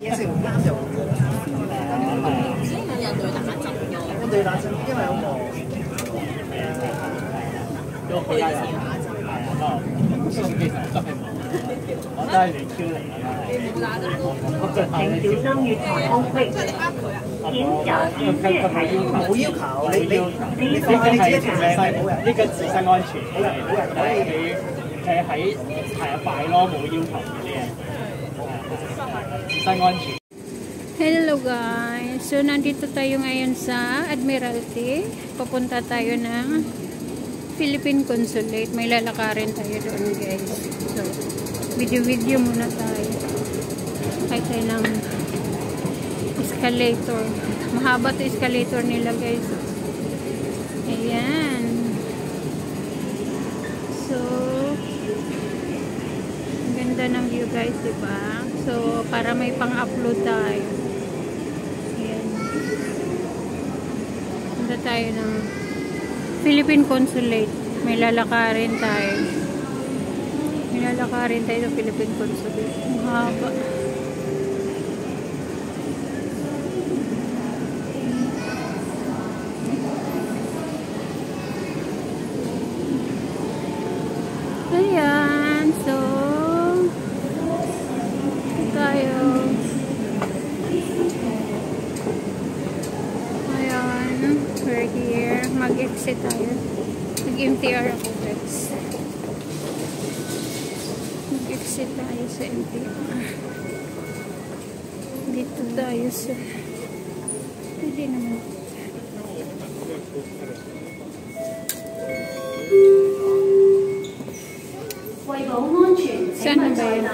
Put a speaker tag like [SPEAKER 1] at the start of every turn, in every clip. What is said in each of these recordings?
[SPEAKER 1] 嘢食唔啱就唔會。我對打針，因為好忙。都好加油。係啊，都其實都係忙。我都係嚟 Q 嚟㗎。
[SPEAKER 2] 請小心月台空隙。檢查先即係
[SPEAKER 1] 冇要求，你放喺你自己條命係冇人。
[SPEAKER 3] 呢個自身安全，冇人可以你喺快咯，冇要求嗰啲嘢。自身安全。
[SPEAKER 4] Hello guys! So nandito tayo ngayon sa Admiralty. Papunta tayo ng Philippine Consulate. May lalakarin tayo doon guys. So, video muna tayo. Kahit tayo ng escalator. Mahaba to escalator nila guys. Ayan. So, ang ganda ng view guys, diba? So, para may pang-upload tayo. Ayan. Punta tayo ng Philippine Consulate. May lalakarin tayo. May lalakarin tayo sa Philippine Consulate. Mahaba. Ayan. So, tayo. Ayan. We're here. Mag-exit tayo. Mag-MTR ako guys. Mag-exit tayo sa MTR. Dito tayo sa... Hindi naman. Saan na ba yun?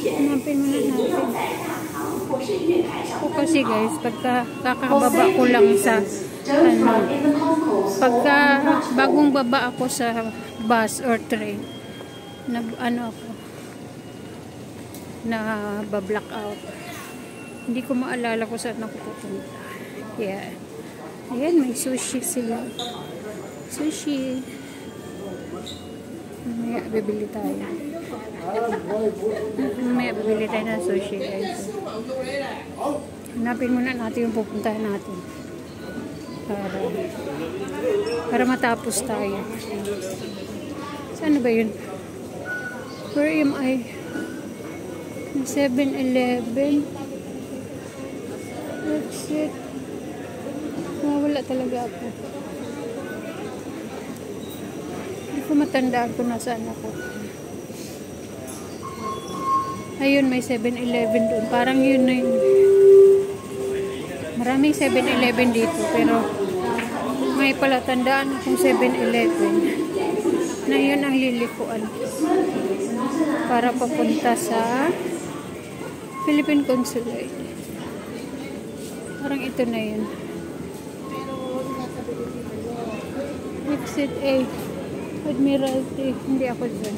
[SPEAKER 4] Hanapin mo na natin. O kasi guys, pagka kakababa ko lang sa pagka bagong baba ako sa bus or train, ako na ba-black out. Hindi ko maalala kung saan ako pupunta. Yeah. Ayan, may sushi sila. Sushi. Mamaya bibili tayo. Mamaya bibili tayo ng sushi guys. Hanapin muna natin yung pupuntahan natin. Para matapos tayo. Saan ba yun? Where am I? 7-Eleven. That's it. Wala talaga ako. Hindi ko matandaan kung nasaan ako. Ayun, may 7-Eleven doon. Parang yun na yun. Maraming 7-Eleven dito. Pero may palatandaan akong 7-Eleven na yun ang lilikuan para papunta sa Philippine Consulate. Parang ito na yun. Exit A. Admiralty. Hindi ako dyan.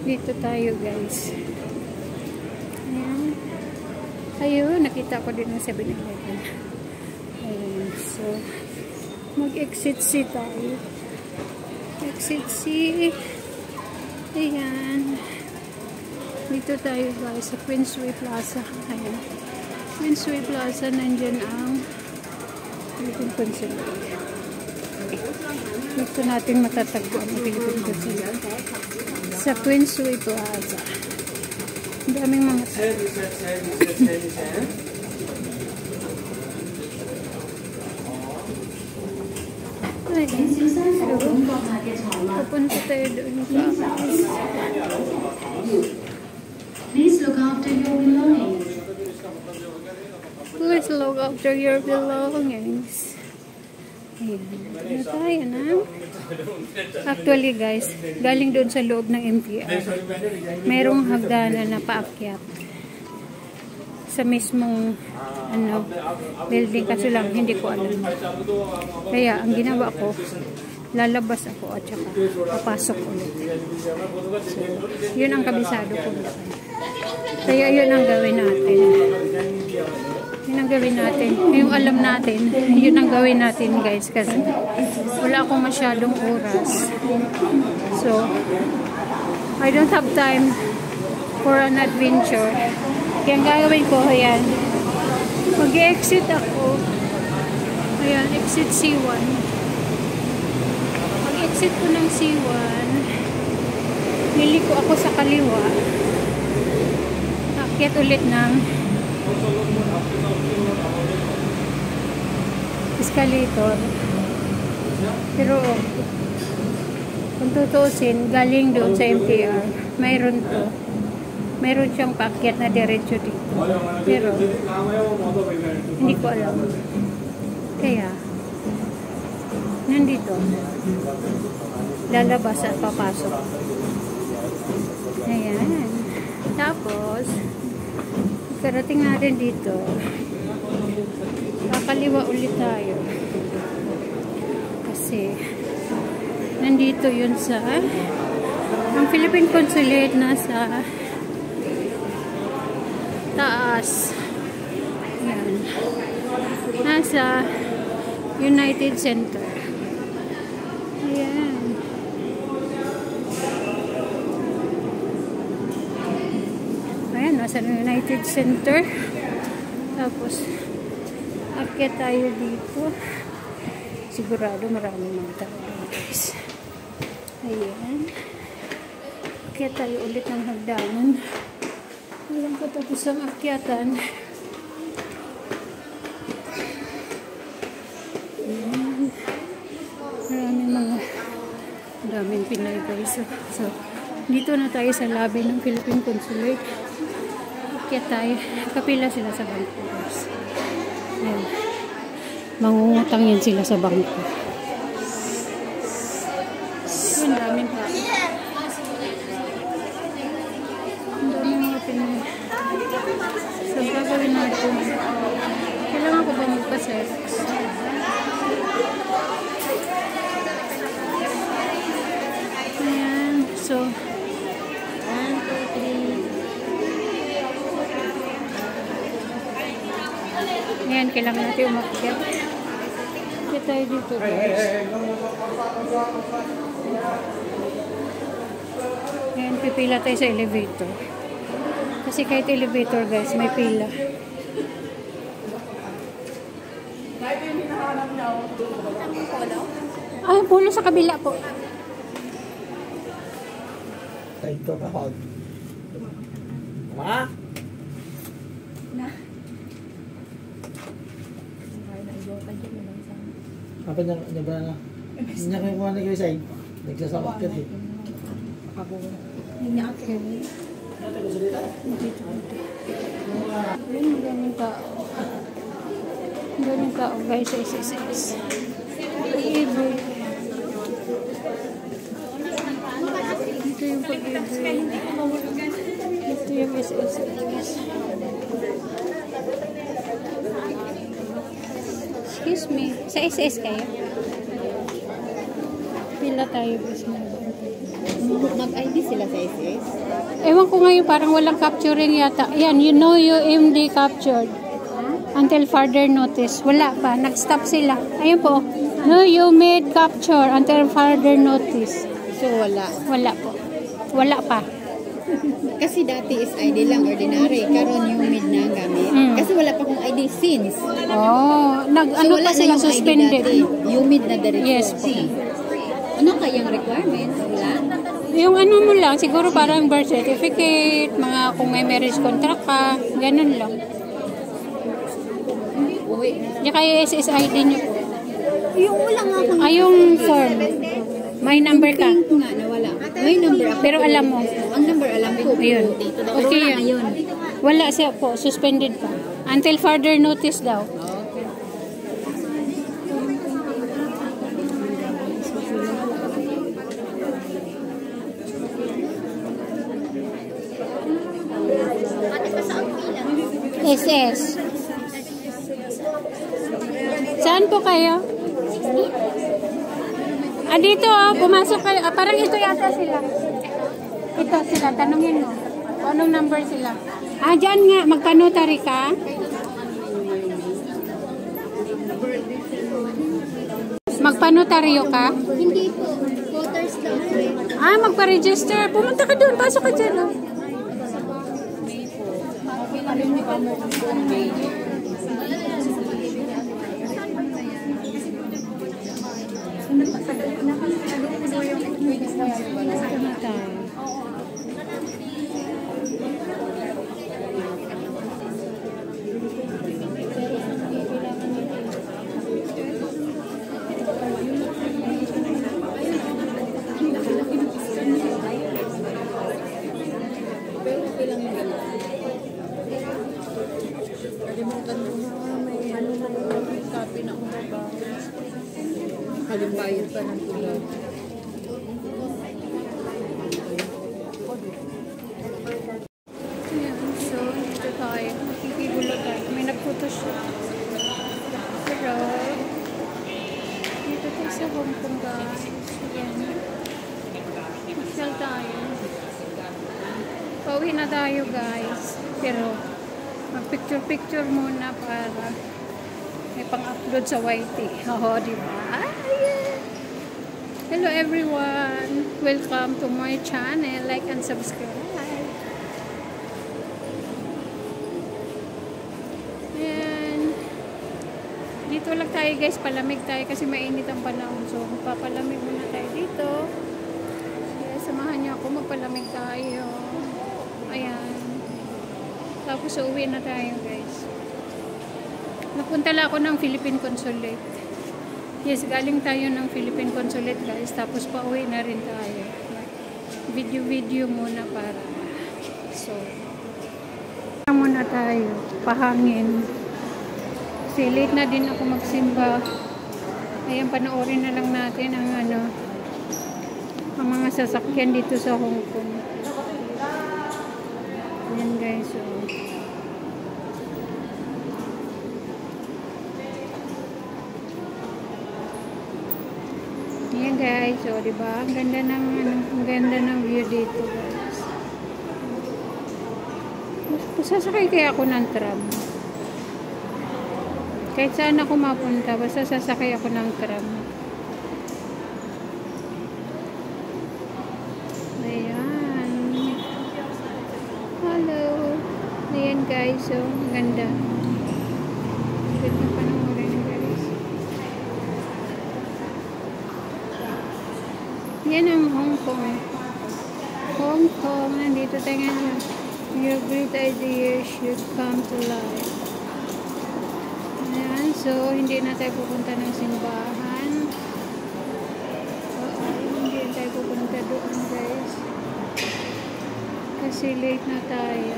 [SPEAKER 4] Dito tayo guys. Ayan. Ayun, nakita ko din ng 7-Eleven. Ayun. So, mag-exit C tayo. Exit C. Ayan. Dito tayo guys sa Queensway Plaza. Ayan. Queensway Plaza, nandyan ang Philippine Consulate. Dito natin matatagpuan ang Philippine Consulate sa Queensway Plaza. Ang daming mga ay, pupunta tayo doon guys.
[SPEAKER 2] Please look after your belongings.
[SPEAKER 4] Please look after your belongings. Ayan, ano tayo na? Actually guys, galing doon sa loob ng MTR. Merong hagdanan na paakyat sa mismong building, kasi lang hindi ko alam. Kaya ang ginawa ko, lalabas ako at saka papasok ulit. So, yun ang kabisado ko. Kaya yun ang gawin natin. Yun ang gawin natin. Yung alam natin, yun ang gawin natin guys, kasi wala akong masyadong oras. So, I don't have time for an adventure. Kaya ang gagawin ko, ayan. Mag-exit ako. Ayan, exit C1. Mag-exit ko ng C1. Liliko ako sa kaliwa. Akyat ulit ng escalator. Pero kung tutusin, galing doon sa MTR, mayroon siyang paakyat na diretso dito. Pero hindi ko alam. Kaya nandito lalabas at papasok. Ayan. Tapos karating natin dito, kakaliwa ulit tayo kasi nandito yun sa ang Philippine Consulate nasa taas. Yan. Nasa United Center. Ayan. Ayan, nasa United Center. Tapos akyat tayo dito. Sigurado maraming mga tao doon, guys. Ayan. Akyat tayo ulit ng hagdanan. Walang katapos ang akyatan. Ayan. Maraming Pinay, guys. So, dito na tayo sa lobby ng Philippine Consulate. Akyat tayo. Kapila sila sa bangko, guys. Ayan. Mangungutang yan sila sa bangko. Ang daming pa. Ang daming mga Pinay. So, gagawin natin. Kailangan ko ba magpa-sex? Ayan. So, 1, 2, 3. Ayan, kailangan natin umakyat. Kaya tayo dito, guys. Ayan, pipila tayo sa elevator. Kasi kahit elevator, guys, may pila. Ay, pulo sa kabila po.
[SPEAKER 1] Ito pa hot. Ma? Apa niya ba na? Niya kayo kuha na kayo sa iyo. Nagsasabak ka eh.
[SPEAKER 4] Okay. Ayan, daming tao. Daming tao, guys, sa SSS. Pag-ibig. Ito yung pag-ibig. Ito yung SSS. Excuse me. Sa SS kayo? Pila tayo, guys.
[SPEAKER 2] Mag-ID sila sa SS?
[SPEAKER 4] Ewan ko ngayon, parang walang capturing yata. Yan, you know you MD captured. Until further notice. Wala pa. Nag-stop sila. Ayun po. No, you made capture until further notice.
[SPEAKER 2] So, wala.
[SPEAKER 4] Wala po. Wala pa.
[SPEAKER 2] Kasi dati is ID lang, ordinary. Karon yung mid na ang gamit. Kasi wala pa kong ID since.
[SPEAKER 4] Oh, ano pa sila suspended?
[SPEAKER 2] Yung mid na diretso.
[SPEAKER 4] Yes po.
[SPEAKER 2] Ano kayang requirements? Wala?
[SPEAKER 4] Yung ano mo lang, siguro parang birth certificate, mga kung may marriage contract ka, ganun lang.
[SPEAKER 2] Uwi.
[SPEAKER 4] Di kayo SSID nyo po.
[SPEAKER 2] Yung wala nga akong...
[SPEAKER 4] Ay, yung form. May number ka.
[SPEAKER 2] Pink nga na wala. May number ako.
[SPEAKER 4] Pero alam mo.
[SPEAKER 2] Ang number alam ko.
[SPEAKER 4] Ayun.
[SPEAKER 2] Pero
[SPEAKER 4] Okay
[SPEAKER 2] wala
[SPEAKER 4] yun.
[SPEAKER 2] ngayon.
[SPEAKER 4] Wala siya po. Suspended pa. Until further notice daw. SS. Saan po kayo? Dito pumasok kayo. Parang ito yata sila. Ito sila, tanungin mo. Anong number sila? Dyan nga, magpa-notary ka? Magpa-notaryo ka?
[SPEAKER 2] Hindi po. Voters lang.
[SPEAKER 4] Ah, magpa-register. Pumunta ka doon. Pasok ka dyan. Oh.
[SPEAKER 2] Halimbayad pa ng tulad.
[SPEAKER 4] Ayan, so dito tayo. Makikigulo tayo. May nag-photoshoot. Pero, dito tayo sa Hong Kong, guys. Ayan. Masyal tayo. Pauwi na tayo, guys. Pero, mag-picture-picture muna para may pang-upload sa YT. Oo, diba? Yeah. Hello everyone! Welcome to my channel. Like and subscribe. Ayan. Dito lang tayo guys. Palamig tayo kasi mainit ang panahon. So, papalamig muna tayo dito. Kaya samahan niyo ako. Magpalamig tayo. Ayan. Tapos uuwi na tayo guys. Napunta lang ako ng Philippine Consulate. Yes, galing tayo ng Philippine Consulate guys. Tapos pauwi na rin tayo. Video muna para. So, muna tayo. Pahangin. Kasi late na din ako magsimba. Ayan, panoorin na lang natin ang ang mga sasakyan dito sa Hong Kong. Ayan guys. So, ayan guys, so diba? Ang ganda ng view dito guys. Sasakay kaya ako ng tram. Kahit saan ako mapunta, basta sasakay ako ng tram. Ayan. Hello. Ayan guys, so ang ganda. Ganda pa ng orange guys. Yan ang Hong Kong. Hong Kong, nandito tayo ngayon. Your great ideas should come to life. Ayan, so hindi na tayo pupunta ng simbahan. Hindi tayo pupunta doon guys. Kasi late na tayo.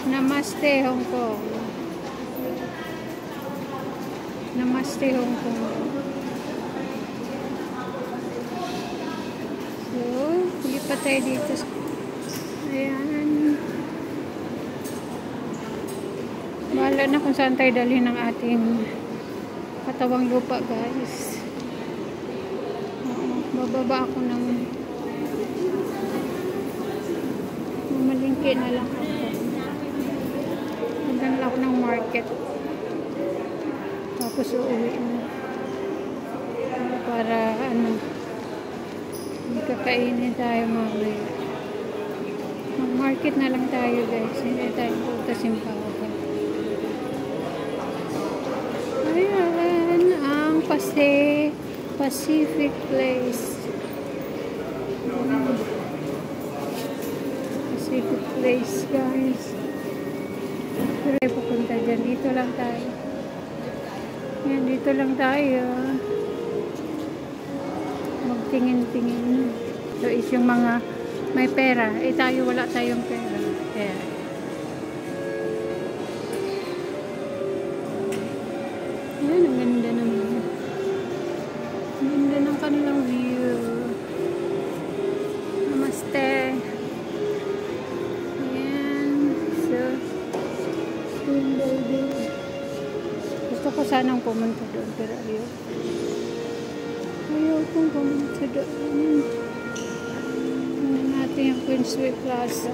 [SPEAKER 4] Namaste Hong Kong. Namaste Hong Kong. So, lipat tayo dito. Ayan. Bahala na kung saan tayo dalhin ng ating katawang lupa guys. Bababa ako ng mamalingki na lang ako. Hanggang lang ako ng market. Tapos uuwi na. Para kakainin tayo mamaya. Mag-market na lang tayo guys. Hindi tayo punta simbahan. Ayan, ang Pacific Place. Pacific Place guys. Pero pupunta dyan. Dito lang tayo. Yan, dito lang tayo. Magtingin-tingin. So is yung mga may pera. Tayo wala tayong pera. Kaya yan, ang ganda naman. Ang ganda ng kanilang view. Namaste. Ayan. So, gusto ko sanang pumunta doon pero ayaw kong pumunta doon. Tingnan natin yung Queensway Plaza.